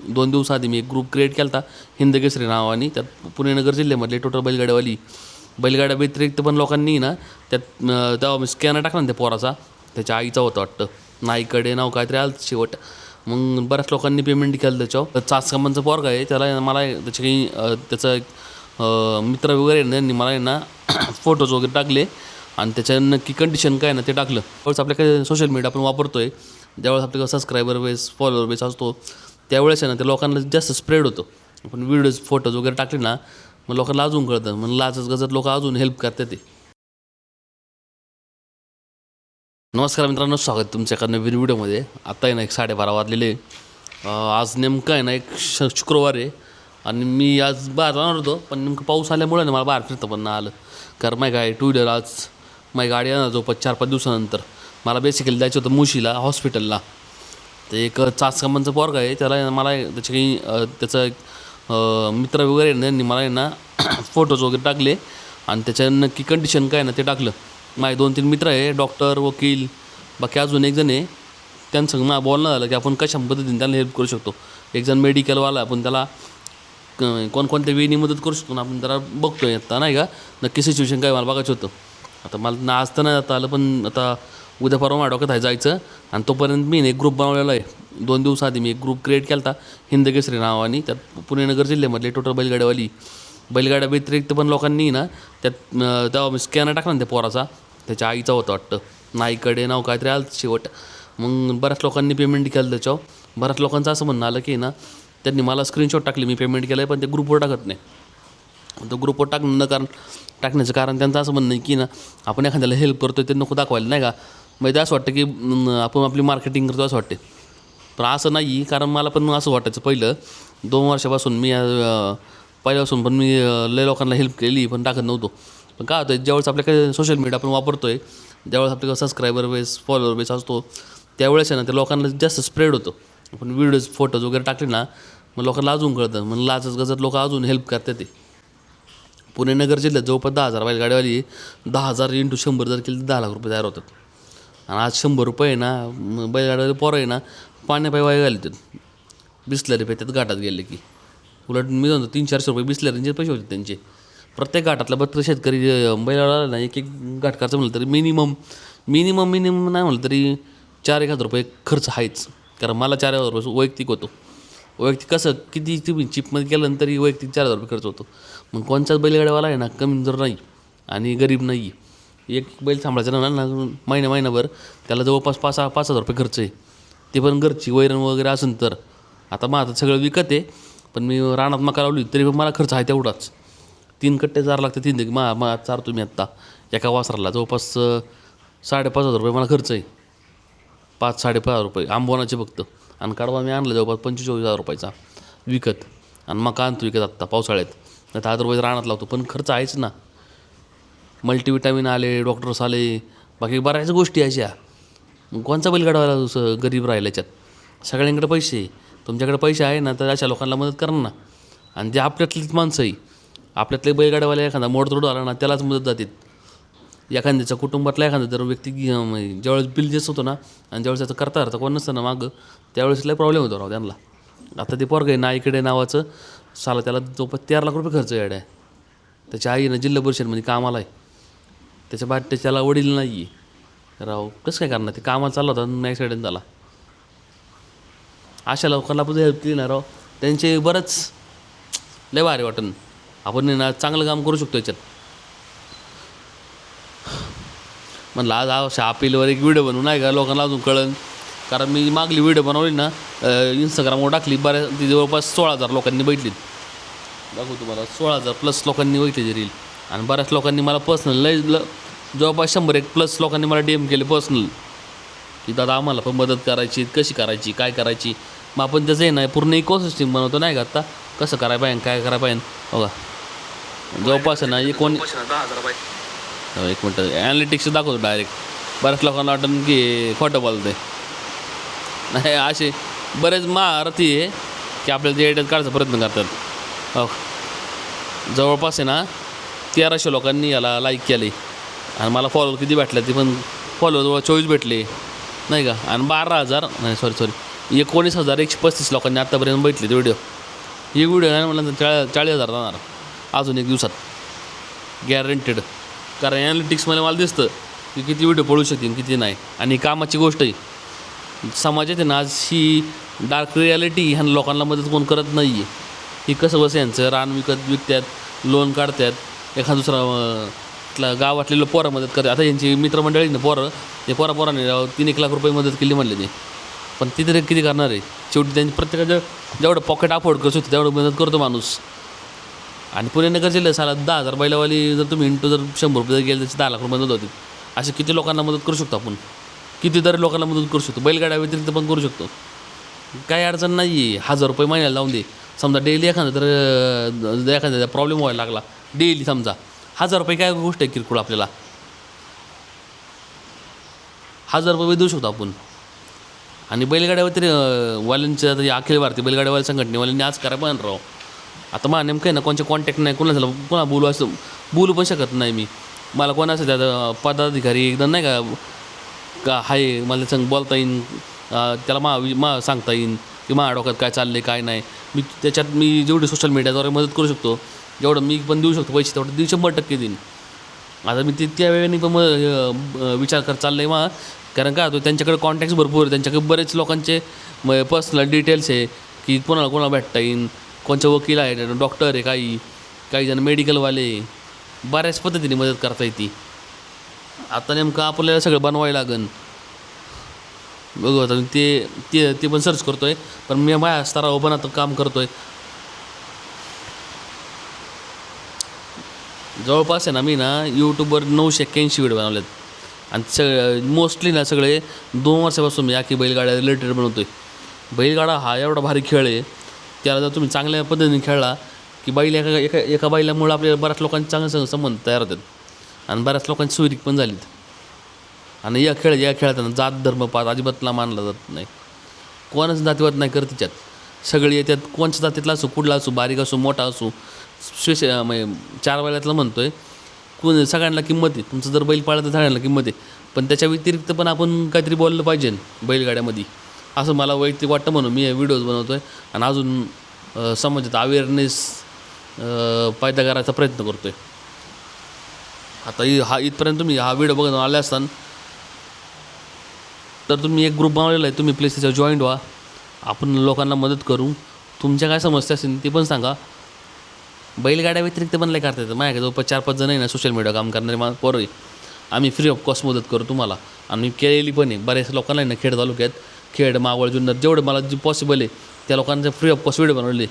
2 दिवसाआधी मी एक group create केला होता हिंदकेसरी नावाने. त्यात पुणे नगर जिल्ह्यामधले टोटल बैलगाड्या व्यतिरिक्त पण लोकांनी ना त्यात तेव्हा मी स्कॅनर टाकला ना त्या पोराचा, त्याच्या आईचा होता वाटतं, नाईकडे नाव काहीतरी आलं शेवट. मग बऱ्याच लोकांनी पेमेंट केलं त्याच्यावर. चाचकामांचा पोरगा आहे, त्याला मला त्याचे काही त्याचा मित्र वगैरे त्यांनी मला ना फोटोज वगैरे टाकले आणि त्याच्या नक्की कंडिशन काय ना ते टाकलं. त्यावेळेस आपल्या काही सोशल मीडिया आपण वापरतो आहे, ज्यावेळेस आपल्याला सबस्क्रायबर बेस फॉलोअर बेस असतो त्यावेळेस आहे ना ते लोकांना जास्त स्प्रेड होतो. आपण व्हिडिओज फोटोज वगैरे टाकले ना मग लोकांना अजून कळतं, मग लाचच गजत लोक अजून हेल्प करतात ते. नमस्कार मित्रांनो, स्वागत तुमच्या एका नवीन व्हिडिओमध्ये. आत्ता आहे ना 12:30 वाजलेले. आज नेमकं आहे ना शुक्रवार आहे आणि मी आज बाहेर जाणार होतो, पण नेमकं पाऊस आल्यामुळे ना मला बाहेर फिरतं पण नाही आलं. कारण माही काय टू व्हीलर आज माझी गाडी येणार जो 4-5 दिवसानंतर. मला बेसिकली जायचं होतं मुशीला हॉस्पिटलला. ते एक चाचकामांचं पोरगा आहे, त्याला मला त्याचे काही त्याचा मित्र वगैरे त्यांनी मला ना फोटोज वगैरे टाकले आणि त्याच्या नक्की कंडिशन काय ना ते टाकलं. माझे 2-3 मित्र आहे, डॉक्टर, वकील, बाकी अजून एक जण आहे. त्यांचं मला बोलणं झालं की आपण कशा पद्धतीने त्यांना हेल्प करू शकतो. एक जण मेडिकलवाला, आपण त्याला कोणकोणत्या वेळी मदत करू शकतो ना आपण त्याला बघतोय आता, नाही का. नक्की सिच्युएशन काय मला बघायचं होतं. आता मला ना आज तर नाही जाता आलं, पण आता उद्या परवा माझ्या डोक्यात आहे जायचं. आणि तोपर्यंत मी एक ग्रुप बनवलेला आहे. 2 दिवसाआधी मी एक ग्रुप क्रिएट केला होता हिंदकेसरी नावाने. त्यात पुणे नगर जिल्ह्यामधले टोटल बैलगाड्या व्यतिरिक्त पण लोकांनी ना त्यात तेव्हा मी स्कॅनर टाकला ना त्या पोराचा, त्याच्या आईचा होता वाटतं, नाईकडे नाव काहीतरी आलं शेवट. मग बऱ्याच लोकांनी पेमेंट केलं त्याच्यावर. बऱ्याच लोकांचं असं म्हणणं आलं की ना त्यांनी मला स्क्रीनशॉट टाकले, मी पेमेंट केलं आहे, पण ते ग्रुपवर टाकत नाही. तो ग्रुपवर टाकण्याचं कारण त्यांचं असं म्हणणं आहे की ना आपण एखाद्याला हेल्प करतो ते नको दाखवायला, नाही का. म्हणजे असं वाटतं की आपण आपली मार्केटिंग करतो असं वाटते. पण असं नाही, कारण मला पण असं वाटायचं पहिलं 2 वर्षापासून मी पहिल्यापासून पण मी लय लोकांना हेल्प केली, पण टाकत नव्हतो. पण काय होतं, ज्यावेळेस आपल्याकडे सोशल मीडिया आपण वापरतो आहे, ज्यावेळेस आपल्याकडे सबस्क्रायबर बेस फॉलोअर बेस असतो त्यावेळेस आहे ना ते लोकांना जास्त स्प्रेड होतो. आपण व्हिडिओज फोटोज वगैरे टाकले ना मग लोकांना अजून कळतं, मग लाचच गजत लोक अजून हेल्प करतात ते. पुणे नगर जिल्ह्यात जवळपास 10,000 बैलगाडीवाली 10,000 × 100 जर केले तर 10 लाख रुपये तयार होतात. आणि आज 100 रुपये ना बैलगाडीवाले पोरं आहे ना पाण्यापायी वाया घालतात, बिसलरी पेतात घाटात गेले की. उलट मी म्हणतो 300-400 रुपये बिसलरीचे पैसे होते त्यांचे. प्रत्येक घाटातला 32 शेतकरी बैलगाडा ना एक घाट खर्च म्हणलं तरी मिनिमम नाही म्हणलं तरी 4,000 रुपये खर्च आहेच. कारण मला 4,000 रुपये वैयक्तिक होतो. वैयक्तिक कसं किती तुम्ही चिपमध्ये केलं तरी वैयक्तिक 4,000 रुपये खर्च होतो. मग कोणत्याच बैलगाड्यावाला आहे ना कमी जर नाही आणि गरीब नाही. एक बैल सांभाळायचं ना महिनाभर त्याला जवळपास 5,000 रुपये खर्च आहे. ते पण घरची वैरण वगैरे असेल तर. आता मग आता सगळं विकत आहे, पण मी रानात मका लावली तरी पण मला खर्च आहे तेवढाच. 3 कट्टे चार लागते, 3 मा चारतो मी आत्ता एका वासराला जवळपास 5,500 रुपये मला खर्च आहे. 5-5,500 रुपये आंबवनाचे फक्त. आणि कडवा मी आणला जवळपास 25,000 रुपयाचा विकत. आणि मका आणतो विकत आत्ता पावसाळ्यात, नाही तर अदरवाईज रानात लावतो. पण खर्च आहेच ना. मल्टीविटामिन आले, डॉक्टर्स आले, बाकी बऱ्याच गोष्टी अशा. मग कोणचा बैलगाडावाला गरीब राहिला याच्यात. सगळ्यांकडे पैसे, तुमच्याकडे पैसे आहे ना तर अशा लोकांना मदत करा ना. आणि जे आपल्यातलीच माणसं आहे, आपल्यातले बैलगाड्यावाला एखादा मोडतोड आला ना त्यालाच मदत जाते. एखाद्याच्या कुटुंबातला एखादा जर व्यक्ती ज्यावेळेस बिल जेस होतो ना आणि ज्यावेळेस त्याचं करता कोण नसतं ना मागं, त्यावेळेस लय प्रॉब्लेम होतो राव त्यांना. आता ते पोरगं आहे नाईकडे नावाचं, साला त्याला जवळपास 13 लाख रुपये खर्च आहे. त्याच्या आई ना जिल्हा परिषदमध्ये कामाला आहे. त्याच्या बाद त्याला वडील नाही आहे राव. कसं काय करणार, ते कामाला चालला होता ॲक्सिडेंट झाला. अशा लोकांना आपण हेल्प केली ना राव, त्यांचे बरंच लय भारी वाटन. आपण ना चांगलं काम करू शकतो याच्यात. म्हणलं आज अपीलवर एक व्हिडिओ बनवून नाही का लोकांना अजून कळन. कारण मी मागली व्हिडिओ बनवली ना इंस्टाग्रामवर टाकली, ती जवळपास 16,000 लोकांनी बघितली. दाखवू तुम्हाला, 16,000+ लोकांनी बघितली रील. आणि बऱ्याच लोकांनी मला पर्सनल जवळपास 100+ लोकांनी मला DM केले पर्सनल की दादा आम्हाला पण मदत करायची, कशी करायची, काय करायची. मग आपण त्याचं आहे ना पूर्ण इकोसिस्टम बनवतो नाही का. आत्ता कसं करायला पाहिजे, काय करायला पाहिजे बघा. जवळपास आहे ना 1 मिनटं ॲनालिटिक्स दाखवतो डायरेक्ट. बऱ्याच लोकांना वाटतं की खोटं बोलतं नाही. असे बरेच महारथी आहे की आपल्याला ते एडिट काढायचा प्रयत्न करतात. हो, जवळपास आहे ना 1,300 लोकांनी याला लाईक केले. आणि मला फॉलोअर किती भेटले, ते पण फॉलोअर जवळ 24 भेटले नाही का. आणि 12,000 नाही सॉरी 19,135 लोकांनी आत्तापर्यंत बघितले ते व्हिडिओ. ही व्हिडिओ आहे म्हणलं तर 40,000 जाणार अजून एक दिवसात गॅरंटेड. कारण ॲनालिटिक्समध्ये मला दिसतं की किती व्हिडिओ पळू शकतील किती नाही. आणि कामाची गोष्टही समाजात आहे ना, आज ही डार्क रियालिटी ह्या लोकांना मदत कोण करत नाही आहे. ही कसं बस यांचं रान विकतात, लोन काढतात, एखादा दुसरा गावातले पोरं मदत करतात. आता यांची मित्रमंडळी ना पोरं, ते पोराने 3-1 लाख रुपये मदत केली म्हणले ते. पण ती तरी किती करणार आहे. शेवटी त्यांनी प्रत्येकाचं जेवढं पॉकेट अफोर्ड करू शकतो तेवढं मदत करतो माणूस. आणि पुणे नगर जिल्ह्यात साला 10,000 बैलावाली जर तुम्ही इंटू जर 100 रुपये जर गेले तर 10 लाख रुपये मदत होती. असे किती लोकांना मदत करू शकतो आपण, कितीतरी लोकांना मदत करू शकतो. बैलगाड्या व्यतिरिक्त पण करू शकतो. काही अडचण नाही आहे. 1,000 रुपये महिन्याला लावून दे. समजा डेली एखादा प्रॉब्लेम व्हायला लागला डेली, समजा 1,000 रुपये काय गोष्ट आहे किरकोळ. आपल्याला 1,000 रुपये देऊ शकतो आपण. आणि बैलगाड्यावर वाल्यांच्या अखिल भारतीय बैलगाड्यावाल्या संघटनेवाल्यांनी आज करा पण राव. आता मला नेमकं आहे ना कोणचे कॉन्टॅक्ट नाही, कोणा बोलू पण शकत नाही मी. मला कोण असं त्या पदाधिकारी एकदम नाही का हाय मला सांग बोलता येईन, त्याला सांगता येईन की माझ्या डोक्यात काय चाललं आहे काय नाही. मी जेवढी सोशल मीडियाद्वारे मदत करू शकतो, जेवढं मी पण देऊ शकतो पैसे तेवढं 100% देईन. आता मी त्या वेळेने पण विचार करत चाललं आहे मा. कारण काय होतं त्यांच्याकडे कॉन्टॅक्ट्स भरपूर आहे. त्यांच्याकडे बरेच लोकांचे पर्सनल डिटेल्स आहे की कोणाला भेटता येईन, कोणचे वकील आहे, डॉक्टर आहे, काही जण मेडिकलवाले, बऱ्याच पद्धतीने मदत करता येते. आता नेमकं आपल्याला सगळं बनवायला लागेल. बघू आता ते पण सर्च करतो आहे. पण मी माझ्या स्तरावर पण आता काम करतो आहे. जवळपास आहे ना, मी ना यूट्यूबवर 981 व्हिडिओ बनवलेत. आणि मोस्टली ना सगळे 2 वर्षापासून मी आखी बैलगाड्या रिलेटेड बनवतो आहे. बैलगाडा हा एवढा भारी खेळ आहे. त्याला जर तुम्ही चांगल्या पद्धतीने खेळला की बैल एका बैलामुळे आपल्याला बऱ्याच लोकांचे चांगले संबंध तयार होतात. आणि बऱ्याच लोकांची सुविधा पण झालीत. आणि या खेळात जात धर्मपात अजिबातला मानला जात नाही. कोणाच जातीवाद नाही करत तिच्यात. सगळे येतात, कोणच्या जातीतला असो, कुठला असो, बारीक असो, मोठा असो, म्हणजे 4 बैलातला म्हणतो आहे, सगळ्यांना किंमत आहे. तुमचं जर बैल पाळलं तर सगळ्यांना किंमत आहे. पण त्याच्या व्यतिरिक्त पण आपण काहीतरी बोललं पाहिजे बैलगाड्यामध्ये, असं मला वैयक्तिक वाटतं. म्हणून मी हे व्हिडिओज बनवतो आहे आणि अजून समाजात अवेअरनेस पैदा करायचा प्रयत्न करतो आहे. आता इथपर्यंत तुम्ही हा व्हिडिओ बघत आले असताना तर तुम्ही एक ग्रुप बनवलेला आहे, तुम्ही प्लीज त्याच्यावर जॉईंट व्हा. आपण लोकांना मदत करू. तुमच्या काय समस्या असतील ते पण सांगा. बैलगाड्या व्यतिरिक्त पण लय करता येतं. माझ्याकडे जवळपास 4-5 जण आहे ना सोशल मीडिया काम करणारे पोरं आहे. आम्ही फ्री ऑफ कॉस्ट मदत करू तुम्हाला. आणि केलेली पण आहे. बऱ्याच लोकांना आहे ना खेड तालुक्यात, मावळ, जुन्नर जेवढं मला जे पॉसिबल आहे त्या लोकांचे फ्री ऑफ कॉस्ट व्हिडिओ बनवले.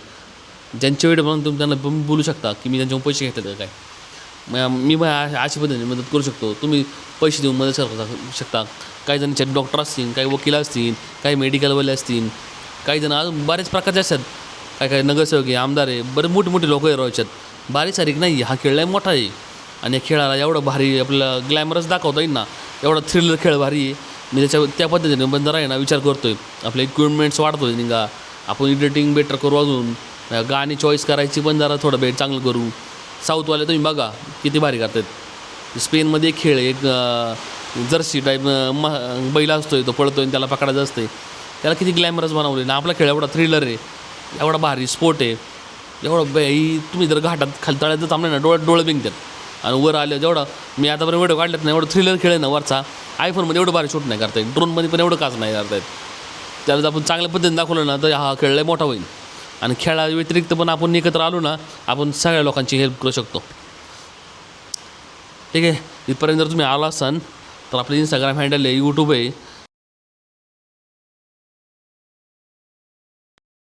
ज्यांचे व्हिडिओ बनवून तुम्ही त्यांना बोलू शकता की मी त्यांच्याकडून पैसे घेतले तर काय. मी अशा पद्धतीने मदत करू शकतो. तुम्ही पैसे देऊन मदत करू शकता. काही जणांचे डॉक्टर असतील, काही वकील असतील, काही मेडिकलवाले असतील, काही जण अजून बरेच प्रकारचे असतात. काय नगरसेवक आहे, आमदार आहे, बरेच मोठे लोक आहे राहायच्यात. बारीक सारीक नाही. हा खेळ लय मोठा आहे. आणि या खेळाला एवढं भारी आपल्याला ग्लॅमरस दाखवता येईल ना, एवढा थ्रिलर खेळ भारी आहे. मी त्या पद्धतीने बंद आहे ना विचार करतो आहे. आपले इक्विपमेंट्स वाढतो आहे निघा, आपण एडिटिंग बेटर करू, अजून गाणी चॉईस करायची पण जरा थोडं चांगलं करू. साऊथवाले तुम्ही बघा किती भारी करतात. स्पेनमध्ये एक खेळ, एक जर्सी टाईप बैल असतोय, तो पळतोय आणि त्याला पकडायचं असते. त्याला किती ग्लॅमरस बनवले ना. आपला खेळ एवढा थ्रिलर आहे, एवढा भारी स्पोर्ट आहे. एवढं तुम्ही जर घाटात खाली तळ्यात जर थांबले ना, डोळे बिंगतात. आणि वर आले जेवढं मी आतापर्यंत व्हिडिओ काढलेत ना, एवढं थ्रिलर खेळ आहे ना वरचा. आयफोनमध्ये एवढं भारी शूट नाही करता येत, ड्रोनमध्ये पण एवढं काच नाही करता येत. त्याला जर आपण चांगल्या पद्धतीने दाखवलं ना तर हा खेळ लय मोठा होईल. आणि खेळा व्यतिरिक्त पण आपण एकत्र आलो ना, आपण सगळ्या लोकांची हेल्प करू शकतो. ठीक आहे. इथपर्यंत जर तुम्ही आला असाल तर आपलं इंस्टाग्राम हँडल आहे, यूट्यूब आहे,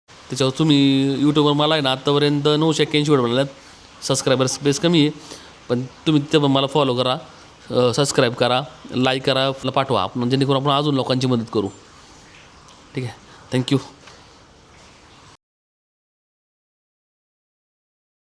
त्याच्यावर तुम्ही यूट्यूबवर मला आहे ना आत्तापर्यंत 981 व्हिडिओ बनवल्यात. सबस्क्रायबर्स बेस कमी आहे, पण तुम्ही ते पण मला फॉलो करा, सबस्क्राईब करा, लाईक करा, पाठवा आपण, जेणेकरून आपण अजून लोकांची मदत करू. ठीक आहे. थँक्यू.